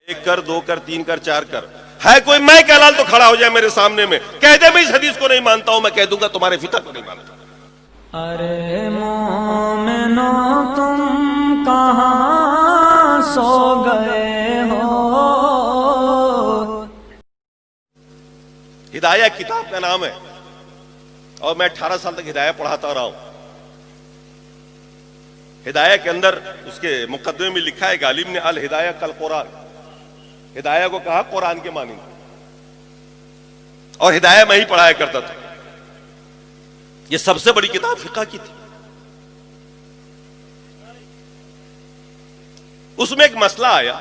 ایک کر، دو کر، تین کر، چار کر. ہے کوئی میں کہ لال تو کھڑا ہو جائے میرے سامنے میں کہہ دے میں اس حدیث کو نہیں مانتا ہوں، میں کہہ دوں گا تمہارے فقہ کو نہیں مانتا. ارے مومنو تم کہاں سو گئے ہو. ہدایہ کتاب کا نام ہے اور میں 18 سال تک ہدایہ پڑھاتا رہا ہوں. ہدایہ کے اندر اس کے مقدمے میں لکھا ہے کہ عالم نے الہدایہ کل قرآن، ہدایہ کو کہا قرآن کے معنی، اور ہدایہ میں ہی پڑھایا کرتا تھا. یہ سب سے بڑی کتاب فقہ کی تھی. اس میں ایک مسئلہ آیا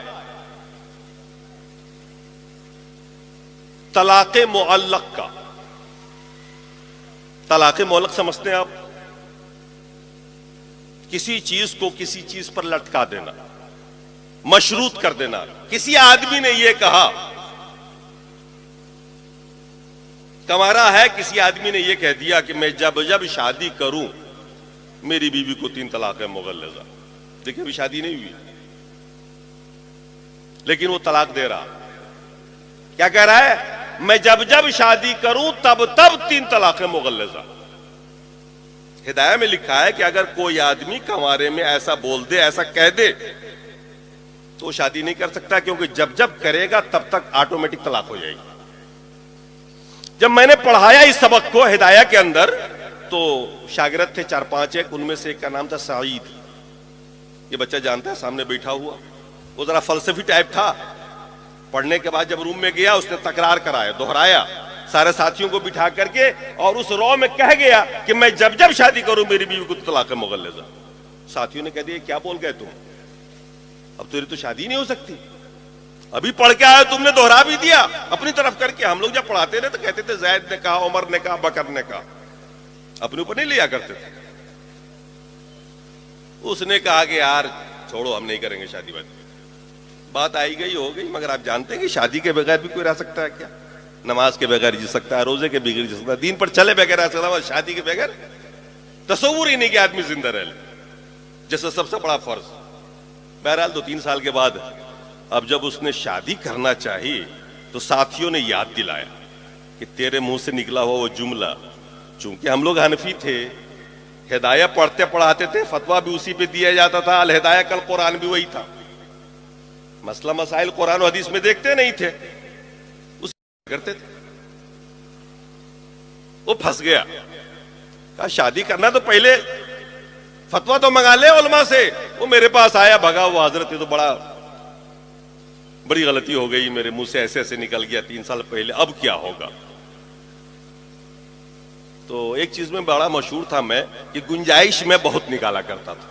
طلاق معلق کا. طلاق معلق سمجھتے ہیں آپ؟ کسی چیز کو کسی چیز پر لٹکا دینا، مشروط کر دینا. کسی آدمی نے یہ کہا، کمارا ہے، کسی آدمی نے یہ کہہ دیا کہ میں جب جب شادی کروں میری بیوی کو 3 طلاق مغلظہ. دیکھیں ابھی شادی نہیں ہوئی لیکن وہ طلاق دے رہا. کیا کہہ رہا ہے؟ میں جب جب شادی کروں تب تب 3 طلاق مغلظہ. ہدایہ میں لکھا ہے کہ اگر کوئی آدمی کمارے میں ایسا بول دے، ایسا کہہ دے تو وہ شادی نہیں کر سکتا، کیونکہ جب جب کرے گا تب تک آٹومیٹک طلاق ہو جائے گی. جب میں نے پڑھایا اس سبق کو ہدایہ کے اندر تو شاگرد تھے 4-5، ایک ان میں سے ایک کا نام تھا سعید. یہ بچہ جانتا ہے سامنے بیٹھا ہوا، وہ ذرا فلسفی ٹائپ تھا. پڑھنے کے بعد جب روم میں گیا اس نے تکرار کرایا، دہرایا سارے ساتھیوں کو بٹھا کر کے، اور اس رو میں کہہ گیا کہ میں جب جب شادی کروں میری بیوی کو طلاق مغلظہ. ساتھیوں نے کہہ دیا کیا بول گئے تم، اب تیری تو شادی نہیں ہو سکتی، ابھی پڑھ کے آئے تم نے دہرا بھی دیا اپنی طرف کر کے. ہم لوگ جب پڑھاتے تھے تو کہتے تھے زید نے کہا، عمر نے کہا، بکر نے کہا، اپنے اوپر نہیں لیا کرتے تھے. اس نے کہا کہ یار چھوڑو ہم نہیں کریں گے شادی وادی. بات آئی گئی ہو گئی، مگر آپ جانتے ہیں کہ شادی کے بغیر بھی کوئی رہ سکتا ہے کیا؟ نماز کے بغیر جی سکتا ہے، روزے کے بغیر جی سکتا ہے، دین پر چلے بغیر رہ سکتا ہے، شادی کے بغیر تصور ہی نہیں کہ آدمی زندہ رہ لے، جیسے سب سے بڑا فرض. بہرحال 2-3 سال کے بعد اب جب اس نے شادی کرنا چاہی تو ساتھیوں نے یاد دلایا کہ تیرے منہ سے نکلا ہوا وہ جملہ، چونکہ ہم لوگ حنفی تھے، ہدایہ پڑھتے پڑھاتے تھے، فتویٰ بھی اسی پہ دیا جاتا تھا، الہدایہ کل قرآن بھی وہی تھا. مسئلہ مسائل قرآن و حدیث میں دیکھتے نہیں تھے، اس کرتے تھے. وہ پھنس گیا، کہا شادی کرنا تو پہلے فتویٰ تو منگا لے علماء سے. وہ میرے پاس آیا، بھگا وہ حضرت، یہ تو بڑی غلطی ہو گئی، میرے منہ سے ایسے ایسے نکل گیا 3 سال پہلے، اب کیا ہوگا؟ تو ایک چیز میں بڑا مشہور تھا میں کہ گنجائش میں بہت نکالا کرتا تھا.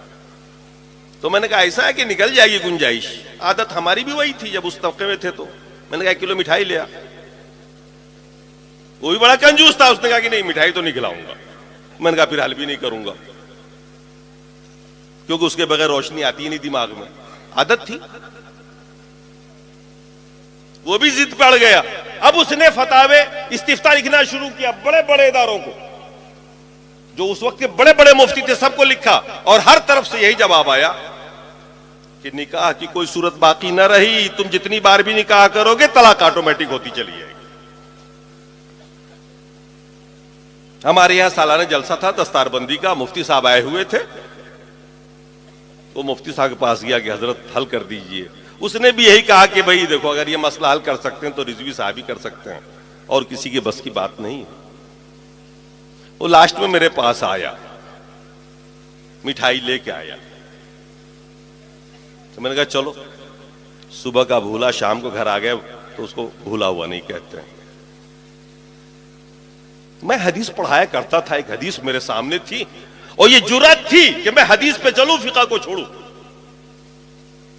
تو میں نے کہا ایسا ہے کہ نکل جائے گی گنجائش، عادت ہماری بھی وہی تھی جب اس طبقے میں تھے. تو میں نے کہا 1 کلو مٹھائی لیا. وہ بھی بڑا کنجوس تھا، اس نے کہا کہ نہیں مٹھائی تو نہیں کھلاؤں گا. میں نے کہا پھر حل بھی نہیں کروں گا، کیونکہ اس کے بغیر روشنی آتی ہی نہیں دماغ میں، عادت تھی. وہ بھی ضد پڑ گیا. اب اس نے فتاوے استفتاء لکھنا شروع کیا بڑے بڑے اداروں کو، جو اس وقت کے بڑے بڑے مفتی تھے، سب کو لکھا، اور ہر طرف سے یہی جواب آیا کہ نکاح کی کوئی صورت باقی نہ رہی، تم جتنی بار بھی نکاح کرو گے طلاق آٹومیٹک ہوتی چلی جائے گی. ہمارے یہاں سالانہ جلسہ تھا دستار بندی کا، مفتی صاحب آئے ہوئے تھے. وہ مفتی صاحب کے پاس گیا کہ حضرت حل کر دیجئے. اس نے بھی یہی کہا کہ بھئی دیکھو اگر یہ مسئلہ حل کر سکتے ہیں تو رضوی صاحب ہی کر سکتے ہیں، اور کسی کے بس کی بات نہیں. وہ لاسٹ میں میرے پاس آیا، مٹھائی لے کے آیا. تو میں نے کہا چلو، صبح کا بھولا شام کو گھر آ گیا تو اس کو بھولا ہوا نہیں کہتے ہیں. میں حدیث پڑھایا کرتا تھا، ایک حدیث میرے سامنے تھی، اور یہ جرأت تھی کہ میں حدیث پہ چلوں، فقہ کو چھوڑوں.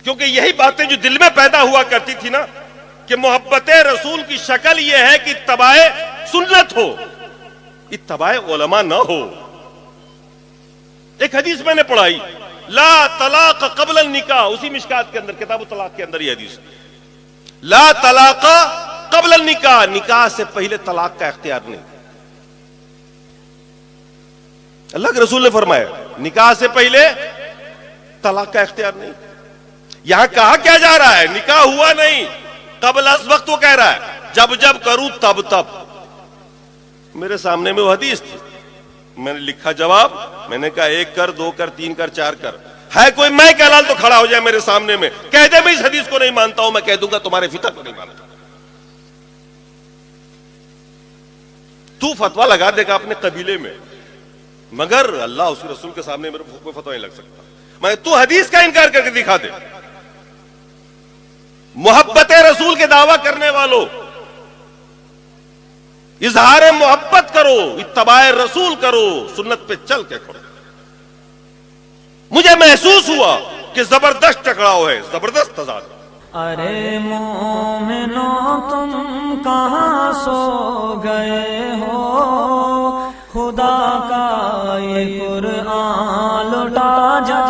کیونکہ یہی باتیں جو دل میں پیدا ہوا کرتی تھی نا کہ محبت رسول کی شکل یہ ہے کہ اتباع سنت ہو، اتباع علماء نہ ہو. ایک حدیث میں نے پڑھائی، لا طلاق قبل النکاح، اسی مشکات کے اندر، کتاب الطلاق کے اندر یہ حدیث، لا طلاق قبل النکاح، نکاح سے پہلے طلاق کا اختیار نہیں. اللہ کے رسول نے فرمایا نکاح سے پہلے طلاق کا اختیار نہیں. یہاں کہا کیا جا رہا ہے؟ نکاح ہوا نہیں، قبل از وقت وہ کہہ رہا ہے جب جب کروں تب تب. میرے سامنے میں وہ حدیث تھی، میں نے لکھا جواب، میں نے کہا 1 کر 2 کر 3 کر 4 کر. ہے کوئی میں کہ حلال تو کھڑا ہو جائے میرے سامنے میں کہہ دے میں اس حدیث کو نہیں مانتا ہوں، میں کہہ دوں گا تمہارے فقہ کو نہیں مانتا. تو فتوا لگا دے گا اپنے قبیلے میں، مگر اللہ اس کے رسول کے سامنے میرے کوئی فتوا نہیں لگ سکتا. میں تو حدیث کا انکار کر کے دکھا دے. محبت رسول کے دعویٰ کرنے والوں، اظہار محبت کرو، اتباع رسول کرو، سنت پہ چل کے کرو. مجھے محسوس ہوا کہ زبردست ٹکراؤ ہے، زبردست تضاد. ارے مومنو تم کہاں سو گئے ہو، خدا کا یہ قرآن لوٹا جا